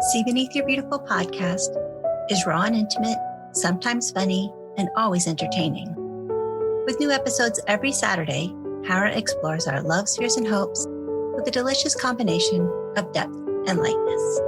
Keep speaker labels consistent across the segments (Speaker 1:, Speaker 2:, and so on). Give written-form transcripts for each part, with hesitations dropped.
Speaker 1: See Beneath Your Beautiful podcast is raw and intimate, sometimes funny, and always entertaining. With new episodes every Saturday, Hara explores our loves, fears, and hopes with a delicious combination of depth and lightness.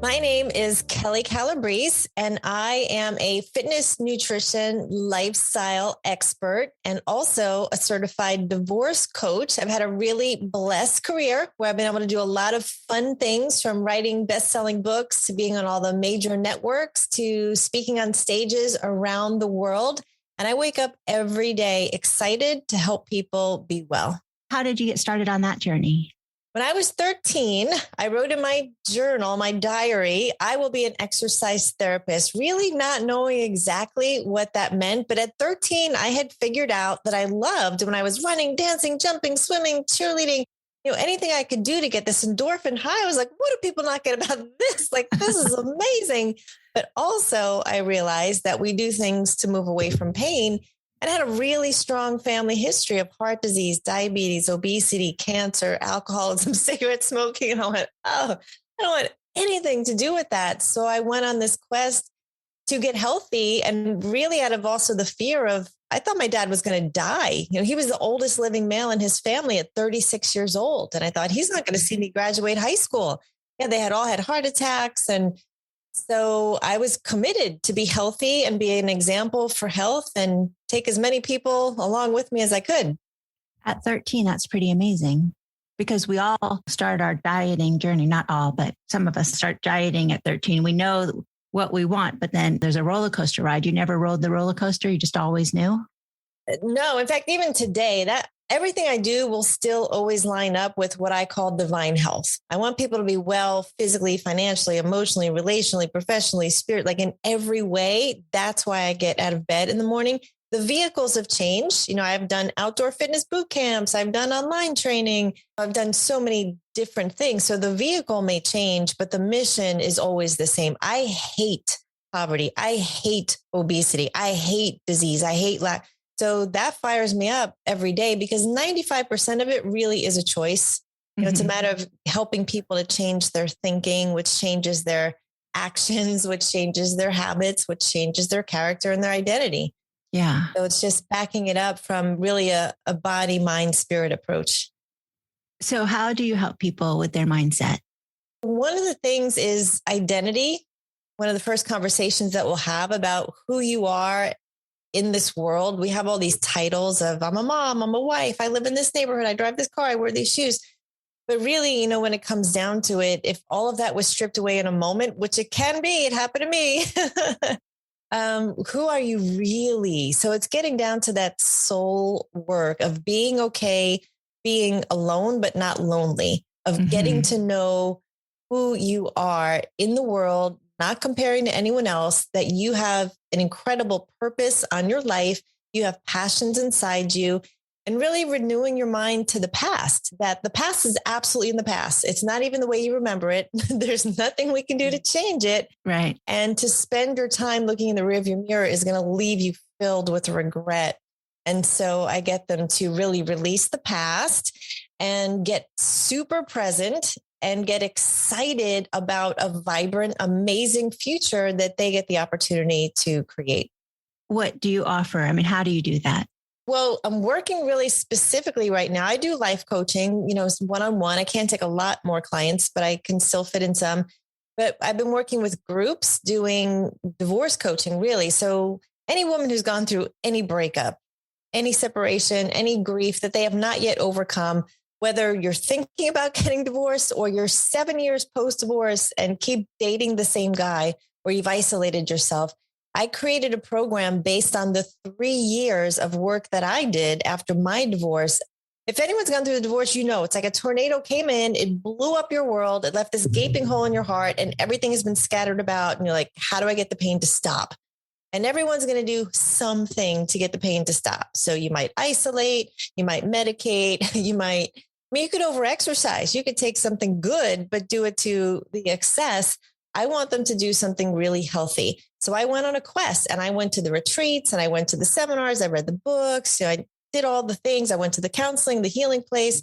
Speaker 2: My name is Kelli Calabrese, and I am a fitness, nutrition, lifestyle expert, and also a certified divorce coach. I've had a really blessed career where I've been able to do a lot of fun things, from writing best-selling books to being on all the major networks to speaking on stages around the world. And I wake up every day excited to help people be well.
Speaker 1: How did you get started on that journey?
Speaker 2: When I was 13, I wrote in my journal, my diary, I will be an exercise therapist, really not knowing exactly what that meant. But at 13, I had figured out that I loved when I was running, dancing, jumping, swimming, cheerleading, anything I could do to get this endorphin high. I was like, what do people not get about this? Like, this is amazing. But also I realized that we do things to move away from pain. And I had a really strong family history of heart disease, diabetes, obesity, cancer, alcoholism, cigarette smoking. And I went, I don't want anything to do with that. So I went on this quest to get healthy, and really out of also the fear of, I thought my dad was going to die. He was the oldest living male in his family at 36 years old. And I thought, he's not going to see me graduate high school. Yeah, they had all had heart attacks. And so I was committed to be healthy and be an example for health and take as many people along with me as I could.
Speaker 1: At 13, that's pretty amazing, because we all start our dieting journey. Not all, but some of us start dieting at 13. We know what we want, but then there's a roller coaster ride. You never rode the roller coaster. You just always knew.
Speaker 2: No, in fact, even today, that everything I do will still always line up with what I call divine health. I want people to be well physically, financially, emotionally, relationally, professionally, spirit, like in every way. That's why I get out of bed in the morning. The vehicles have changed. I've done outdoor fitness boot camps. I've done online training. I've done so many different things. So the vehicle may change, but the mission is always the same. I hate poverty. I hate obesity. I hate disease. I hate lack. So that fires me up every day, because 95% of it really is a choice. It's a matter of helping people to change their thinking, which changes their actions, which changes their habits, which changes their character and their identity.
Speaker 1: Yeah.
Speaker 2: So it's just backing it up from really a body, mind, spirit approach.
Speaker 1: So how do you help people with their mindset?
Speaker 2: One of the things is identity. One of the first conversations that we'll have about who you are in this world. We have all these titles of, I'm a mom, I'm a wife, I live in this neighborhood, I drive this car, I wear these shoes. But really, when it comes down to it, if all of that was stripped away in a moment, which it can be, it happened to me. Who are you really? So it's getting down to that soul work of being okay, being alone, but not lonely, of getting to know who you are in the world, not comparing to anyone else, that you have an incredible purpose on your life. You have passions inside you, and really renewing your mind to the past, that the past is absolutely in the past. It's not even the way you remember it. There's nothing we can do to change it.
Speaker 1: Right.
Speaker 2: And to spend your time looking in the rearview mirror is going to leave you filled with regret. And so I get them to really release the past and get super present and get excited about a vibrant, amazing future that they get the opportunity to create.
Speaker 1: What do you offer? I mean, how do you do that?
Speaker 2: Well, I'm working really specifically right now. I do life coaching, one-on-one. I can't take a lot more clients, but I can still fit in some. But I've been working with groups doing divorce coaching, really. So any woman who's gone through any breakup, any separation, any grief that they have not yet overcome, whether you're thinking about getting divorced or you're 7 years post-divorce and keep dating the same guy, or you've isolated yourself, I created a program based on the 3 years of work that I did after my divorce. If anyone's gone through the divorce, it's like a tornado came in, it blew up your world, it left this gaping hole in your heart, and everything has been scattered about. And you're like, how do I get the pain to stop? And everyone's going to do something to get the pain to stop. So you might isolate, you might medicate, you could overexercise. You could take something good, but do it to the excess. I want them to do something really healthy. So I went on a quest, and I went to the retreats, and I went to the seminars. I read the books. I did all the things. I went to the counseling, the healing place.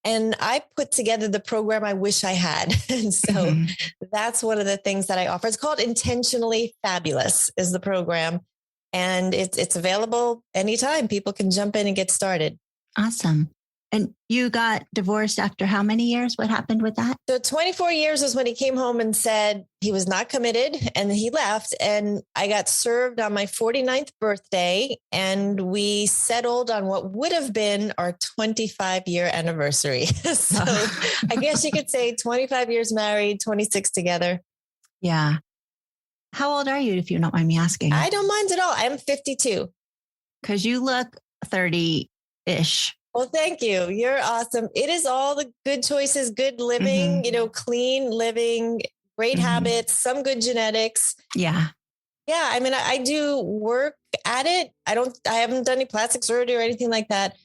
Speaker 2: And I put together the program I wish I had. And so that's one of the things that I offer. It's called Intentionally Fabulous is the program. And it's available anytime. People can jump in and get started.
Speaker 1: Awesome. And you got divorced after how many years? What happened with that?
Speaker 2: So 24 years was when he came home and said he was not committed and he left. And I got served on my 49th birthday and we settled on what would have been our 25-year anniversary. So I guess you could say 25 years married, 26 together.
Speaker 1: Yeah. How old are you, if you don't mind me asking?
Speaker 2: I don't mind at all. I'm 52.
Speaker 1: Because you look 30-ish.
Speaker 2: Well, thank you. You're awesome. It is all the good choices, good living, clean living, great habits, some good genetics.
Speaker 1: Yeah.
Speaker 2: Yeah. I mean, I do work at it. I haven't done any plastic surgery or anything like that,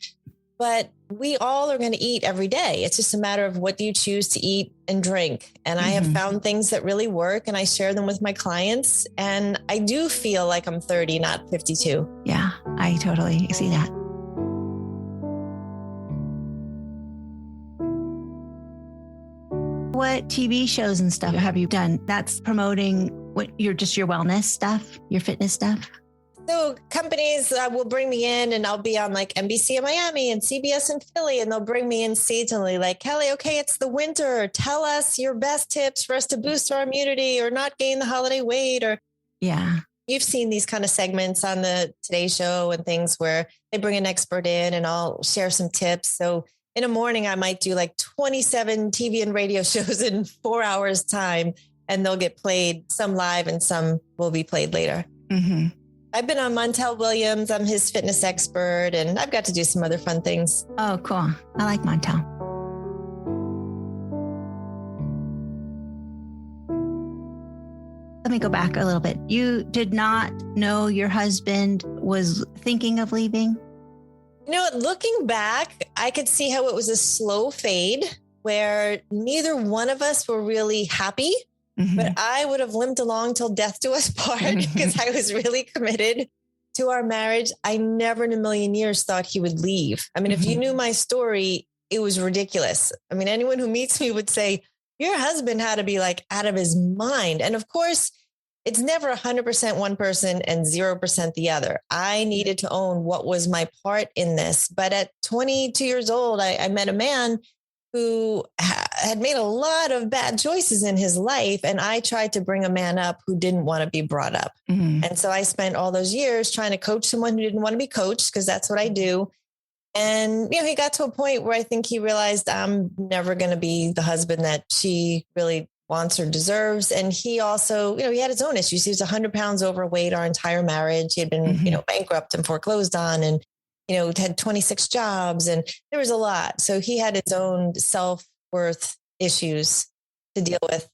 Speaker 2: but we all are going to eat every day. It's just a matter of what do you choose to eat and drink. And I have found things that really work and I share them with my clients. And I do feel like I'm 30, not 52.
Speaker 1: Yeah, I totally see that. What TV shows and stuff have you done that's promoting your wellness stuff, your fitness stuff?
Speaker 2: So companies will bring me in and I'll be on like NBC in Miami and CBS in Philly, and they'll bring me in seasonally like, Kelli, okay, it's the winter. Tell us your best tips for us to boost our immunity or not gain the holiday weight. Or
Speaker 1: yeah,
Speaker 2: you've seen these kind of segments on the Today Show and things where they bring an expert in and I'll share some tips. So in a morning, I might do like 27 TV and radio shows in 4 hours time, and they'll get played, some live and some will be played later. I've been on Montel Williams. I'm his fitness expert, and I've got to do some other fun things.
Speaker 1: Oh, cool. I like Montel. Let me go back a little bit. You did not know your husband was thinking of leaving?
Speaker 2: You know, looking back, I could see how it was a slow fade where neither one of us were really happy, but I would have limped along till death do us part because I was really committed to our marriage. I never in a million years thought he would leave. I mean, if you knew my story, it was ridiculous. I mean, anyone who meets me would say, your husband had to be like out of his mind. And of course, it's never 100% one person and 0% the other. I needed to own what was my part in this. But at 22 years old, I met a man who had made a lot of bad choices in his life. And I tried to bring a man up who didn't want to be brought up. And so I spent all those years trying to coach someone who didn't want to be coached, because that's what I do. And, he got to a point where I think he realized I'm never going to be the husband that she really wants or deserves. And he also, he had his own issues. He was 100 pounds overweight our entire marriage. He had been, bankrupt and foreclosed on, and, had 26 jobs, and there was a lot. So he had his own self-worth issues to deal with.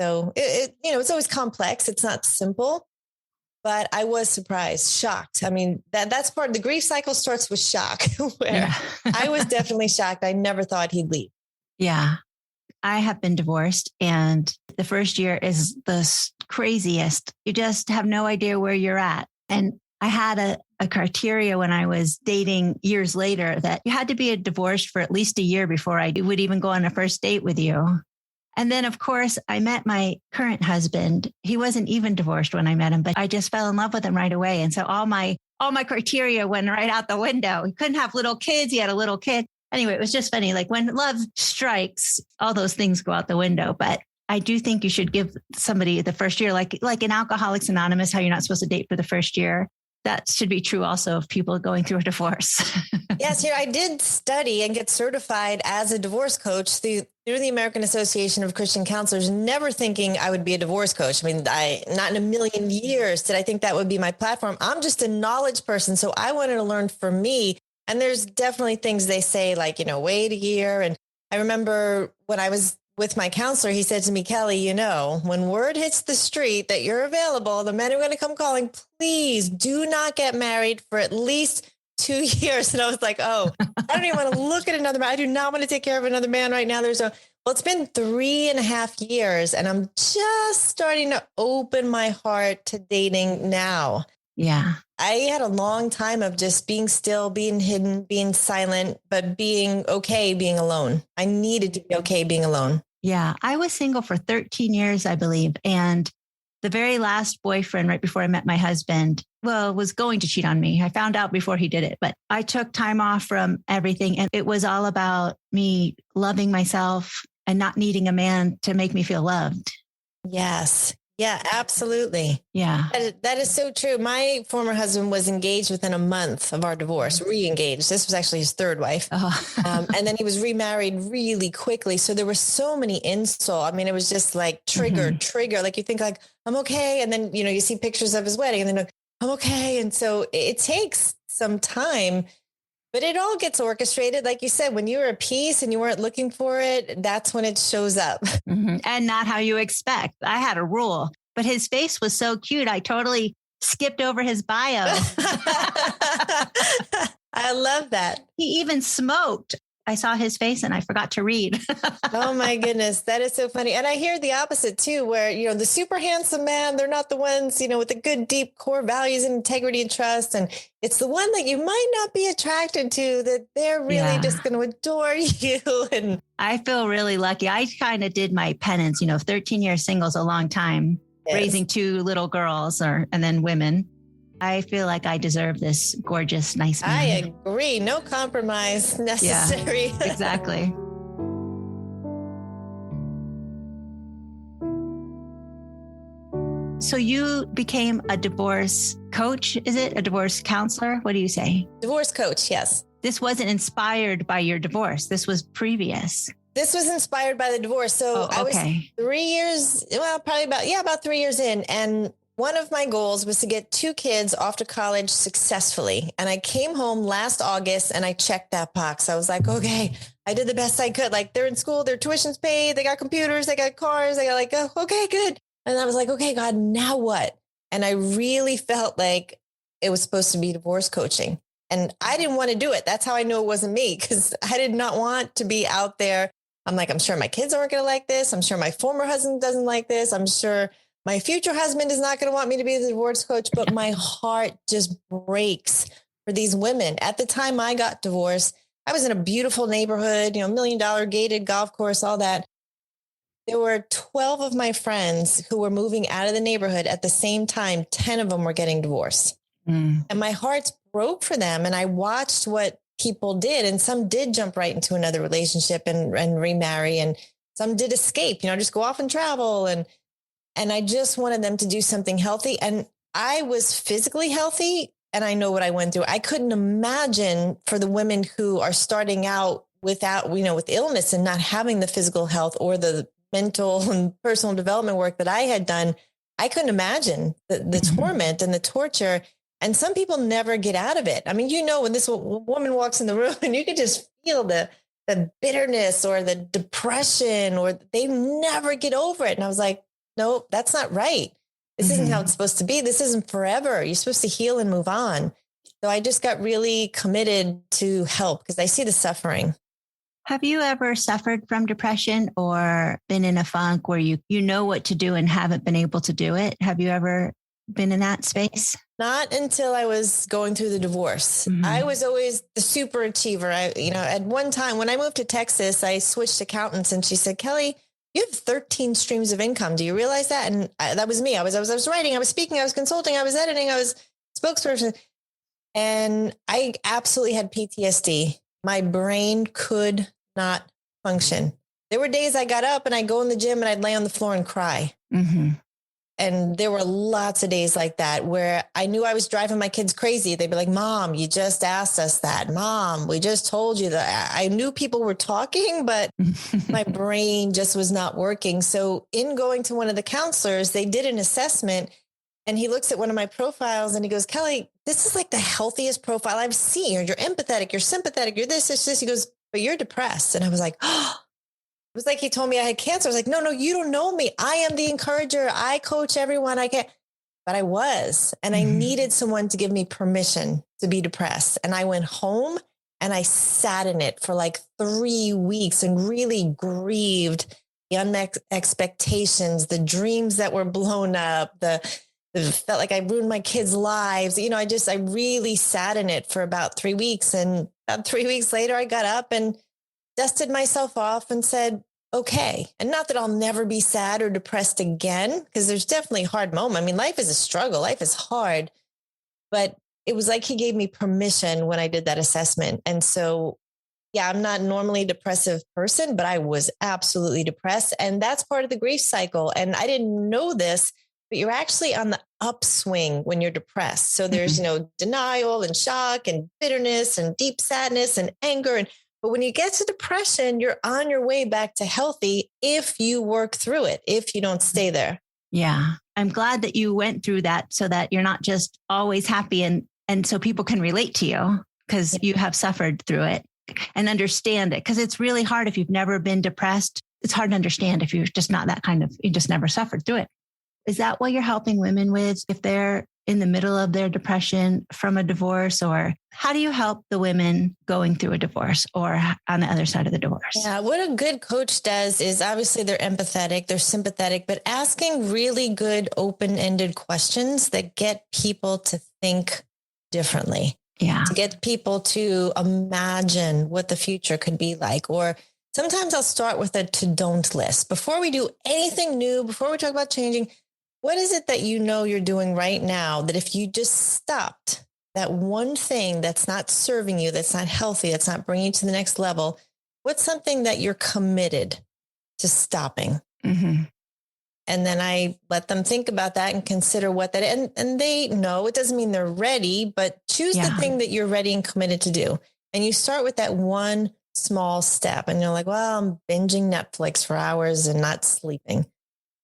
Speaker 2: So it's always complex. It's not simple, but I was surprised, shocked. I mean, that's part of the grief cycle starts with shock, where I was definitely shocked. I never thought he'd leave. Yeah.
Speaker 1: I have been divorced, and the first year is the craziest. You just have no idea where you're at. And I had a criteria when I was dating years later that you had to be divorced for at least a year before I would even go on a first date with you. And then, of course, I met my current husband. He wasn't even divorced when I met him, but I just fell in love with him right away. And so all my criteria went right out the window. He couldn't have little kids. He had a little kid. Anyway, it was just funny. Like when love strikes, all those things go out the window. But I do think you should give somebody the first year, like in Alcoholics Anonymous, how you're not supposed to date for the first year. That should be true also of people going through a divorce.
Speaker 2: Yes, I did study and get certified as a divorce coach through the American Association of Christian Counselors, never thinking I would be a divorce coach. I mean, not in a million years did I think that would be my platform. I'm just a knowledge person. So I wanted to learn for me. And there's definitely things they say like, wait a year. And I remember when I was with my counselor, he said to me, Kelli, when word hits the street that you're available, the men are going to come calling, please do not get married for at least 2 years. And I was like, oh, I don't even want to look at another man. I do not want to take care of another man right now. Well, it's been 3.5 years and I'm just starting to open my heart to dating now.
Speaker 1: Yeah.
Speaker 2: I had a long time of just being still, being hidden, being silent, but being okay being alone. I needed to be okay being alone.
Speaker 1: Yeah. I was single for 13 years, I believe. And the very last boyfriend, right before I met my husband, was going to cheat on me. I found out before he did it, but I took time off from everything. And it was all about me loving myself and not needing a man to make me feel loved.
Speaker 2: Yes. Yeah, absolutely.
Speaker 1: Yeah.
Speaker 2: That is so true. My former husband was engaged within a month of our divorce, re-engaged. This was actually his third wife. And then he was remarried really quickly. So there were so many insults. I mean, it was just like trigger. Like you think like, I'm okay. And then, you see pictures of his wedding and then I'm okay. And so it takes some time, but it all gets orchestrated. Like you said, when you're at peace and you weren't looking for it, that's when it shows up.
Speaker 1: And not how you expect. I had a rule, but his face was so cute. I totally skipped over his bio.
Speaker 2: I love that.
Speaker 1: He even smoked. I saw his face and I forgot to read.
Speaker 2: Oh my goodness. That is so funny. And I hear the opposite too, where, the super handsome man, they're not the ones, with the good, deep core values and integrity and trust. And it's the one that you might not be attracted to, that they're really just going to adore you. And
Speaker 1: I feel really lucky. I kind of did my penance, 13 years single is a long time, raising 2 little girls and then women. I feel like I deserve this gorgeous, nice man.
Speaker 2: I agree. No compromise necessary.
Speaker 1: Yeah, exactly. So you became a divorce coach, is it? A divorce counselor? What do you say?
Speaker 2: Divorce coach, yes.
Speaker 1: This wasn't inspired by your divorce. This was previous.
Speaker 2: This was inspired by the divorce. So I was 3 years, probably about 3 years in. And one of my goals was to get 2 kids off to college successfully. And I came home last August and I checked that box. I was like, okay, I did the best I could. Like they're in school, their tuition's paid, they got computers, they got cars, they got okay, good. And I was like, okay, God, now what? And I really felt like it was supposed to be divorce coaching. And I didn't want to do it. That's how I knew it wasn't me, because I did not want to be out there. I'm like, I'm sure my kids aren't going to like this. I'm sure my former husband doesn't like this. I'm sure my future husband is not going to want me to be the divorce coach, but my heart just breaks for these women. At the time I got divorced, I was in a beautiful neighborhood, $1 million gated golf course, all that. There were 12 of my friends who were moving out of the neighborhood at the same time. 10 of them were getting divorced. And my heart broke for them. And I watched what people did. And some did jump right into another relationship and remarry. And some did escape, just go off and travel. And I just wanted them to do something healthy. And I was physically healthy and I know what I went through. I couldn't imagine for the women who are starting out without, with illness and not having the physical health or the mental and personal development work that I had done. I couldn't imagine the torment and the torture. And some people never get out of it. I mean, when this woman walks in the room and you could just feel the bitterness or the depression, or they never get over it. And I was like, no, that's not right. This isn't how it's supposed to be. This isn't forever. You're supposed to heal and move on. So I just got really committed to help because I see the suffering.
Speaker 1: Have you ever suffered from depression or been in a funk where you know what to do and haven't been able to do it? Have you ever been in that space?
Speaker 2: Not until I was going through the divorce. I was always the super achiever. At one time when I moved to Texas, I switched accountants and she said, Kelli, you have 13 streams of income. Do you realize that? And that was me. I was writing, I was speaking, I was consulting, I was editing, I was spokesperson. And I absolutely had PTSD. My brain could not function. There were days I got up and I'd go in the gym and I'd lay on the floor and cry. And there were lots of days like that where I knew I was driving my kids crazy. They'd be like, Mom, you just asked us that. Mom, we just told you that. I knew people were talking, but my brain just was not working. So in going to one of the counselors, they did an assessment and he looks at one of my profiles and he goes, Kelli, this is like the healthiest profile I've seen. You're empathetic, you're sympathetic, you're this. He goes, but you're depressed. And I was like, oh. It was like he told me I had cancer. I was like, no, you don't know me. I am the encourager. I coach everyone I can. But I was, and I needed someone to give me permission to be depressed. And I went home and I sat in it for like 3 weeks and really grieved the unmet expectations, the dreams that were blown up, the It felt like I ruined my kids' lives. I really sat in it for about 3 weeks. And about 3 weeks later, I got up and dusted myself off and said, okay. And not that I'll never be sad or depressed again, because there's definitely hard moments. I mean, life is a struggle. Life is hard, but it was like he gave me permission when I did that assessment. And so, yeah, I'm not normally a depressive person, but I was absolutely depressed. And that's part of the grief cycle. And I didn't know this, but you're actually on the upswing when you're depressed. So there's, denial and shock and bitterness and deep sadness and anger. But when you get to depression, you're on your way back to healthy if you work through it, if you don't stay there.
Speaker 1: Yeah. I'm glad that you went through that so that you're not just always happy and so people can relate to you because you have suffered through it and understand it. Because it's really hard if you've never been depressed. It's hard to understand if you're just not that you just never suffered through it. Is that what you're helping women with if they're in the middle of their depression from a divorce? Or how do you help the women going through a divorce or on the other side of the divorce?
Speaker 2: Yeah, what a good coach does is obviously they're empathetic, they're sympathetic, but asking really good open-ended questions that get people to think differently.
Speaker 1: Yeah.
Speaker 2: To get people to imagine what the future could be like. Or sometimes I'll start with a to-don't list. Before we do anything new, before we talk about changing, what is it that you're doing right now that if you just stopped that one thing that's not serving you, that's not healthy, that's not bringing you to the next level, what's something that you're committed to stopping?
Speaker 1: Mm-hmm.
Speaker 2: And then I let them think about that and consider what that, and they know it doesn't mean they're ready, but choose the thing that you're ready and committed to do. And you start with that one small step and you're like, well, I'm binging Netflix for hours and not sleeping.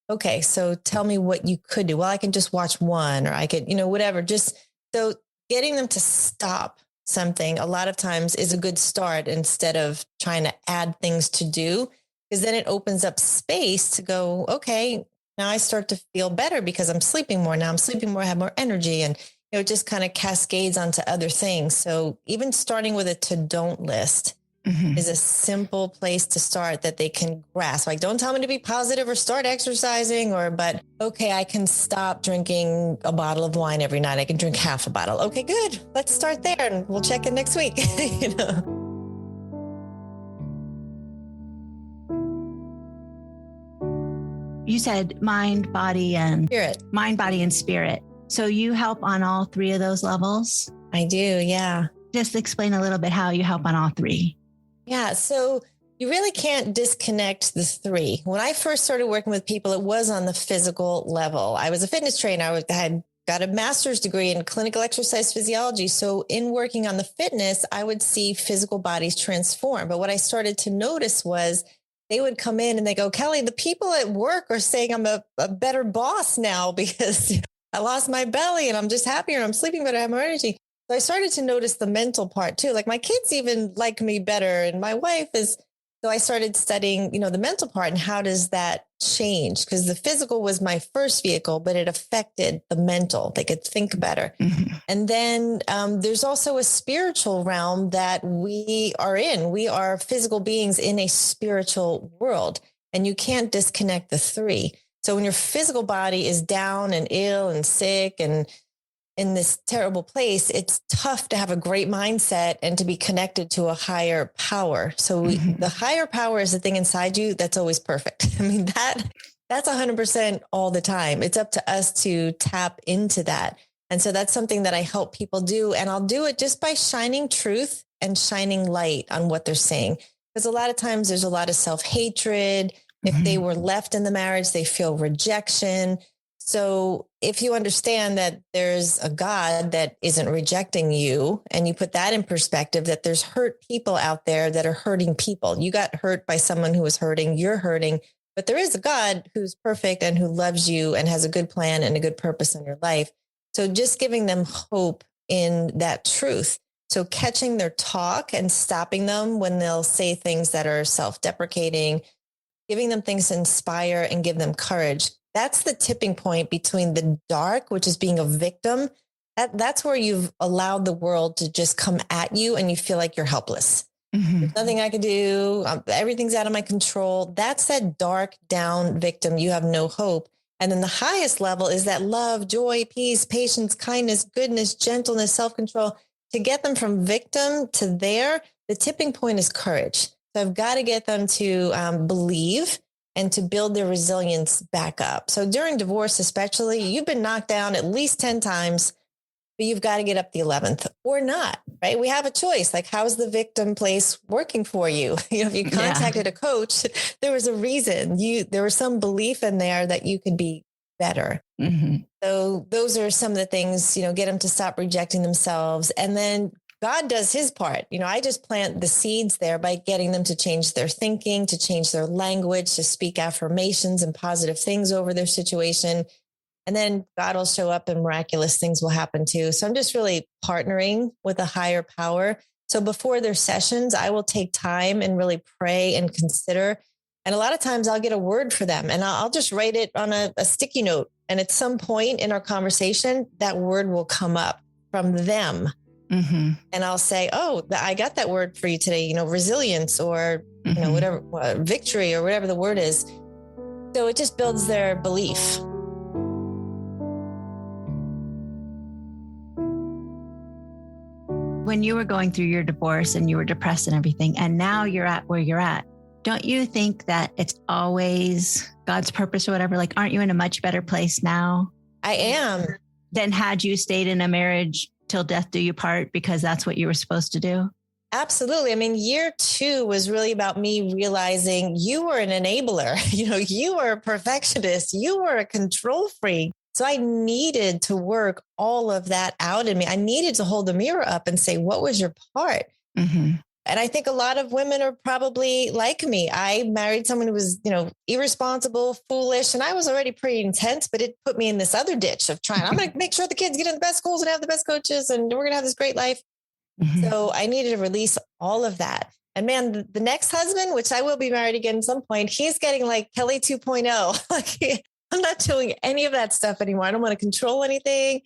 Speaker 2: Okay, so tell me what you could do. Well, I can just watch one or I could, whatever. Just so getting them to stop something a lot of times is a good start instead of trying to add things to do, because then it opens up space to go, okay, now I start to feel better because I'm sleeping more. Now I'm sleeping more, I have more energy. And, it just kind of cascades onto other things. So even starting with a to-don't list is a simple place to start that they can grasp. Like, don't tell me to be positive or start exercising but okay, I can stop drinking a bottle of wine every night. I can drink half a bottle. Okay, good. Let's start there and we'll check in next week.
Speaker 1: You said mind, body, and
Speaker 2: spirit.
Speaker 1: Mind, body, and spirit. So you help on all three of those levels?
Speaker 2: I do. Yeah.
Speaker 1: Just explain a little bit how you help on all three.
Speaker 2: Yeah. So you really can't disconnect the three. When I first started working with people, it was on the physical level. I was a fitness trainer. I had got a master's degree in clinical exercise physiology. So in working on the fitness, I would see physical bodies transform. But what I started to notice was they would come in and they go, Kelli, the people at work are saying I'm a better boss now because I lost my belly and I'm just happier. I'm sleeping better. I have more energy. So I started to notice the mental part too. Like my kids even like me better. And my wife is, so I started studying, the mental part and how does that change? Because the physical was my first vehicle, but it affected the mental. They could think better. Mm-hmm. And then there's also a spiritual realm that we are in. We are physical beings in a spiritual world, and you can't disconnect the three. So when your physical body is down and ill and sick and in this terrible place, it's tough to have a great mindset and to be connected to a higher power. So the higher power is the thing inside you that's always perfect. I mean, that's 100% all the time. It's up to us to tap into that. And so that's something that I help people do. And I'll do it just by shining truth and shining light on what they're saying. Because a lot of times there's a lot of self-hatred. If they were left in the marriage, they feel rejection. So if you understand that there's a God that isn't rejecting you, and you put that in perspective, that there's hurt people out there that are hurting people. You got hurt by someone who was hurting, you're hurting, but there is a God who's perfect and who loves you and has a good plan and a good purpose in your life. So just giving them hope in that truth. So catching their talk and stopping them when they'll say things that are self-deprecating, giving them things to inspire and give them courage. That's the tipping point between the dark, which is being a victim. That's where you've allowed the world to just come at you and you feel like you're helpless. There's nothing I can do. Everything's out of my control. That's that dark down victim. You have no hope. And then the highest level is that love, joy, peace, patience, kindness, goodness, gentleness, self-control. To get them from victim to there, the tipping point is courage. So I've got to get them to believe and to build their resilience back up. So during divorce, especially, you've been knocked down at least 10 times, but you've got to get up the 11th or not, right? We have a choice. Like, how's the victim place working for you? If you contacted a coach, there was a reason. There was some belief in there that you could be better. Mm-hmm. So those are some of the things, get them to stop rejecting themselves. And then God does his part. I just plant the seeds there by getting them to change their thinking, to change their language, to speak affirmations and positive things over their situation. And then God will show up and miraculous things will happen too. So I'm just really partnering with a higher power. So before their sessions, I will take time and really pray and consider. And a lot of times I'll get a word for them and I'll just write it on a sticky note. And at some point in our conversation, that word will come up from them. Mm-hmm. And I'll say, oh, I got that word for you today, resilience or, whatever, victory or whatever the word is. So it just builds their belief.
Speaker 1: When you were going through your divorce and you were depressed and everything, and now you're at where you're at, don't you think that it's always God's purpose or whatever? Like, aren't you in a much better place now?
Speaker 2: I am.
Speaker 1: Than had you stayed in a marriage till death do you part because that's what you were supposed to do?
Speaker 2: Absolutely. I mean, year 2 was really about me realizing you were an enabler. You were a perfectionist. You were a control freak. So I needed to work all of that out in me. I needed to hold the mirror up and say, what was your part? Mm-hmm. And I think a lot of women are probably like me. I married someone who was, irresponsible, foolish, and I was already pretty intense, but it put me in this other ditch of I'm going to make sure the kids get in the best schools and have the best coaches, and we're going to have this great life. Mm-hmm. So I needed to release all of that. And man, the next husband, which I will be married again at some point, he's getting like Kelli 2.0. Like, I'm not doing any of that stuff anymore. I don't want to control anything.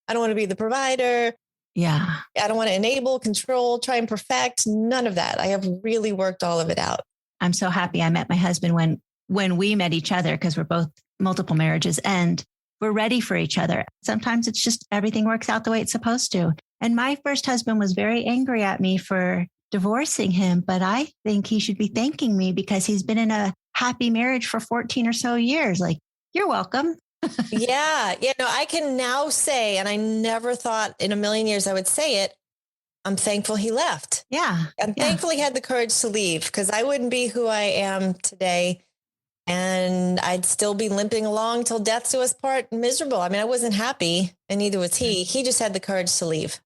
Speaker 2: I don't want to be the provider.
Speaker 1: Yeah.
Speaker 2: I don't want to enable, control, try and perfect. None of that. I have really worked all of it out.
Speaker 1: I'm so happy I met my husband when we met each other, because we're both multiple marriages and we're ready for each other. Sometimes it's just everything works out the way it's supposed to. And my first husband was very angry at me for divorcing him, but I think he should be thanking me because he's been in a happy marriage for 14 or so years. Like, you're welcome.
Speaker 2: Yeah. I can now say, and I never thought in a million years I would say it, I'm thankful he left.
Speaker 1: Yeah.
Speaker 2: I'm thankful he had the courage to leave, because I wouldn't be who I am today. And I'd still be limping along till death do us part, miserable. I mean, I wasn't happy, and neither was he. He just had the courage to leave.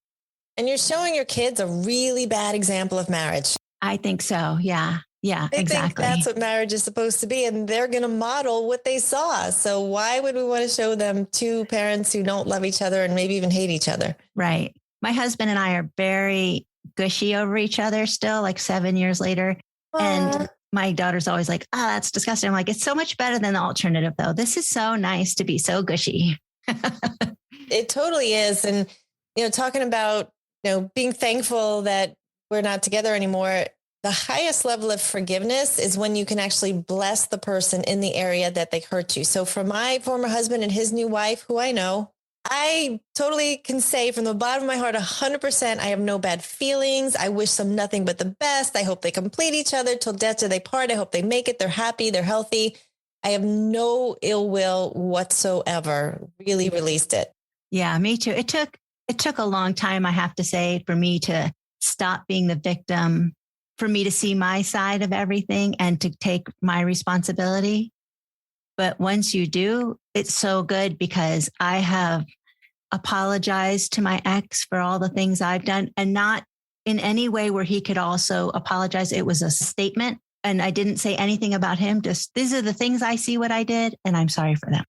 Speaker 2: And you're showing your kids a really bad example of marriage.
Speaker 1: I think so. Yeah. Yeah,
Speaker 2: they
Speaker 1: exactly.
Speaker 2: think that's what marriage is supposed to be, and they're going to model what they saw. So why would we want to show them two parents who don't love each other and maybe even hate each other?
Speaker 1: Right. My husband and I are very gushy over each other still, like 7 years later. And my daughter's always like, that's disgusting. I'm like, it's so much better than the alternative, though. This is so nice to be so gushy.
Speaker 2: It totally is. And, talking about, being thankful that we're not together anymore. The highest level of forgiveness is when you can actually bless the person in the area that they hurt you. So for my former husband and his new wife, who I know, I totally can say from the bottom of my heart, 100%, I have no bad feelings. I wish them nothing but the best. I hope they complete each other till death do they part. I hope they make it. They're happy. They're healthy. I have no ill will whatsoever. Really released it.
Speaker 1: Yeah, me too. It took a long time, I have to say, for me to stop being the victim, for me to see my side of everything and to take my responsibility. But once you do, it's so good, because I have apologized to my ex for all the things I've done, and not in any way where he could also apologize. It was a statement, and I didn't say anything about him. Just, these are the things I see what I did, and I'm sorry for them.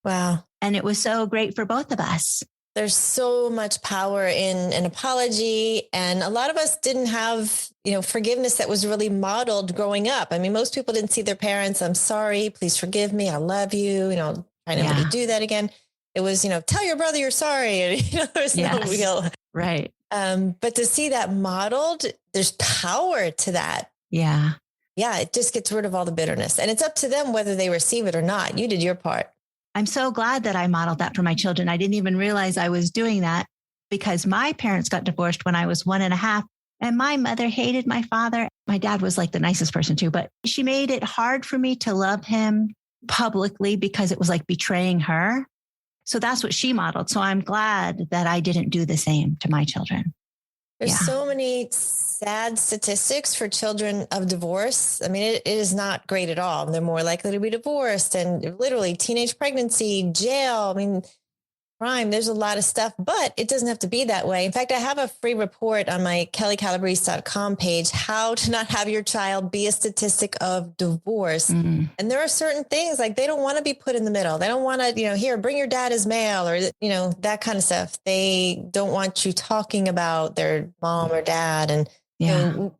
Speaker 2: Wow.
Speaker 1: And it was so great for both of us.
Speaker 2: There's so much power in an apology. And a lot of us didn't have, forgiveness that was really modeled growing up. I mean, most people didn't see their parents. I'm sorry, please forgive me. I love you. Try never to do that again. It was, tell your brother you're sorry. And, there's no real.
Speaker 1: Right.
Speaker 2: But to see that modeled, there's power to that.
Speaker 1: Yeah.
Speaker 2: Yeah. It just gets rid of all the bitterness, and it's up to them whether they receive it or not. You did your part.
Speaker 1: I'm so glad that I modeled that for my children. I didn't even realize I was doing that because my parents got divorced when I was 1.5. And my mother hated my father. My dad was like the nicest person too, but she made it hard for me to love him publicly because it was like betraying her. So that's what she modeled. So I'm glad that I didn't do the same to my children.
Speaker 2: There's so many sad statistics for children of divorce. I mean, it is not great at all. They're more likely to be divorced and literally teenage pregnancy, jail. I mean, crime, there's a lot of stuff, but it doesn't have to be that way. In fact, I have a free report on my kellicalabrese.com page, how to not have your child be a statistic of divorce. Mm-hmm. And there are certain things like they don't want to be put in the middle. They don't want to, here, bring your dad as male or, that kind of stuff. They don't want you talking about their mom or dad. And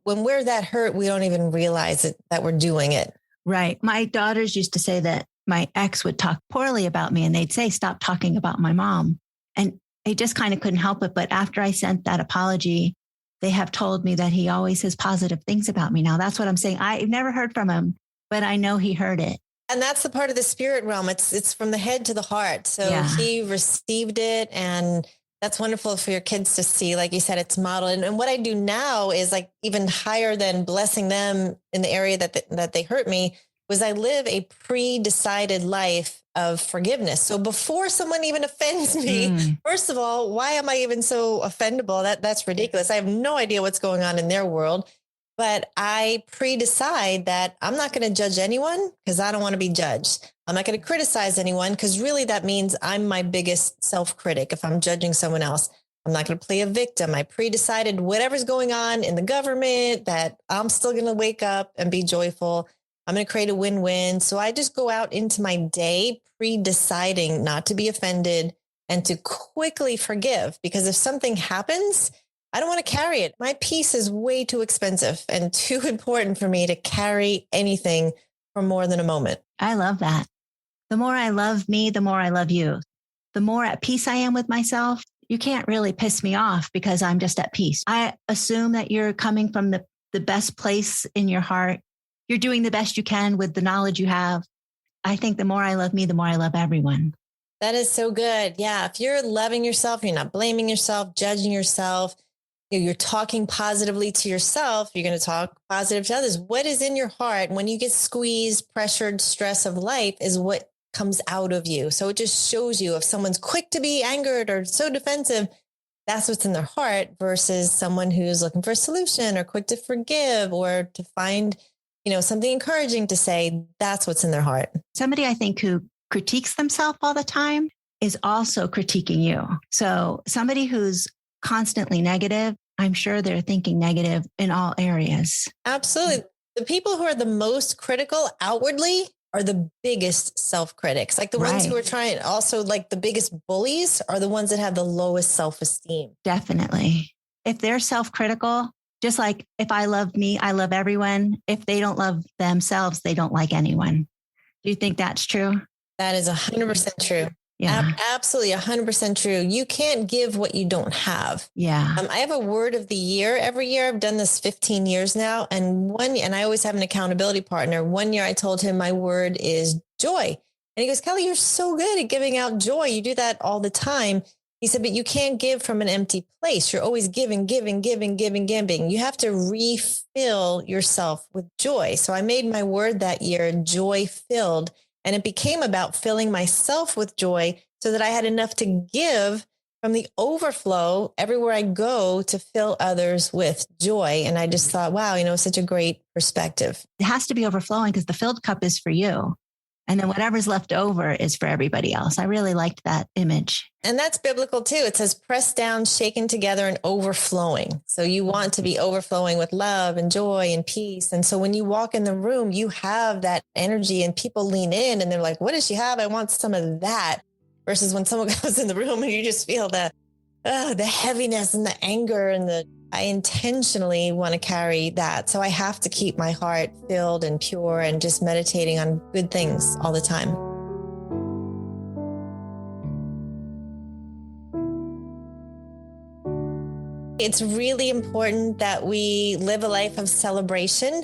Speaker 2: when we're that hurt, we don't even realize that we're doing it.
Speaker 1: Right. My daughters used to say that my ex would talk poorly about me and they'd say, stop talking about my mom. And I just kind of couldn't help it. But after I sent that apology, they have told me that he always says positive things about me. Now, that's what I'm saying. I've never heard from him, but I know he heard it.
Speaker 2: And that's the part of the spirit realm. It's from the head to the heart. So he received it. And that's wonderful for your kids to see. Like you said, it's modeled. And what I do now is like even higher than blessing them in the area that they hurt me, was I live a pre-decided life of forgiveness. So before someone even offends me, first of all, why am I even so offendable? That's ridiculous. I have no idea what's going on in their world, but I pre-decide that I'm not going to judge anyone because I don't want to be judged. I'm not going to criticize anyone because really that means I'm my biggest self-critic if I'm judging someone else. I'm not going to play a victim. I pre-decided whatever's going on in the government that I'm still going to wake up and be joyful. I'm going to create a win-win. So I just go out into my day pre-deciding not to be offended and to quickly forgive, because if something happens, I don't want to carry it. My peace is way too expensive and too important for me to carry anything for more than a moment.
Speaker 1: I love that. The more I love me, the more I love you. The more at peace I am with myself, you can't really piss me off because I'm just at peace. I assume that you're coming from the best place in your heart. You're doing the best you can with the knowledge you have. I think the more I love me, the more I love everyone.
Speaker 2: That is so good. Yeah. If you're loving yourself, you're not blaming yourself, judging yourself, you're talking positively to yourself, you're going to talk positive to others. What is in your heart when you get squeezed, pressured, stress of life is what comes out of you. So it just shows you if someone's quick to be angered or so defensive, that's what's in their heart versus someone who's looking for a solution or quick to forgive or to find something encouraging to say. That's what's in their heart.
Speaker 1: Somebody I think who critiques themselves all the time is also critiquing you. So somebody who's constantly negative, I'm sure they're thinking negative in all areas.
Speaker 2: Absolutely. The people who are the most critical outwardly are the biggest self-critics. Like the ones who are trying, also like the biggest bullies are the ones that have the lowest self-esteem.
Speaker 1: Definitely. If they're self-critical, just like if I love me, I love everyone. If they don't love themselves, they don't like anyone. Do you think that's true?
Speaker 2: That is 100% true.
Speaker 1: Yeah,
Speaker 2: absolutely 100% true. You can't give what you don't have.
Speaker 1: Yeah.
Speaker 2: I have a word of the year every year. I've done this 15 years now. And I always have an accountability partner. One year I told him my word is joy. And he goes, Kelli, you're so good at giving out joy. You do that all the time. He said, but you can't give from an empty place. You're always giving. You have to refill yourself with joy. So I made my word that year, joy filled. And it became about filling myself with joy so that I had enough to give from the overflow everywhere I go to fill others with joy. And I just thought, wow, such a great perspective.
Speaker 1: It has to be overflowing because the filled cup is for you. And then whatever's left over is for everybody else. I really liked that image.
Speaker 2: And that's biblical too. It says pressed down, shaken together, and overflowing. So you want to be overflowing with love and joy and peace. And so when you walk in the room, you have that energy and people lean in and they're like, what does she have? I want some of that. Versus when someone goes in the room and you just feel the heaviness and the anger and I intentionally want to carry that. So I have to keep my heart filled and pure and just meditating on good things all the time. It's really important that we live a life of celebration.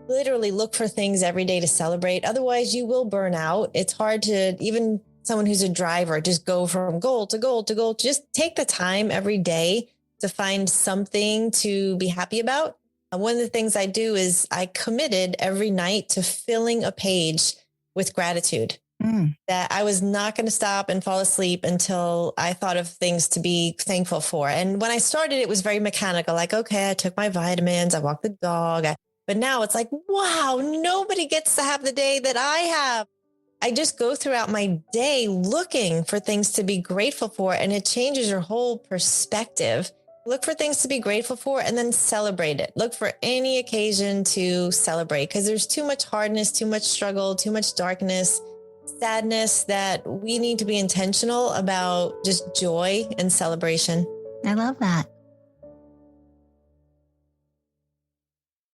Speaker 2: Literally look for things every day to celebrate. Otherwise, you will burn out. It's hard to even someone who's a driver, just go from goal to goal to goal. Just take the time every day to find something to be happy about. One of the things I do is I committed every night to filling a page with gratitude. That I was not going to stop and fall asleep until I thought of things to be thankful for. And when I started, it was very mechanical, like, okay, I took my vitamins, I walked the dog. But now it's like, wow, nobody gets to have the day that I have. I just go throughout my day looking for things to be grateful for, and it changes your whole perspective. Look for things to be grateful for and then celebrate it. Look for any occasion to celebrate, because there's too much hardness, too much struggle, too much darkness, sadness, that we need to be intentional about just joy and celebration.
Speaker 1: I love that.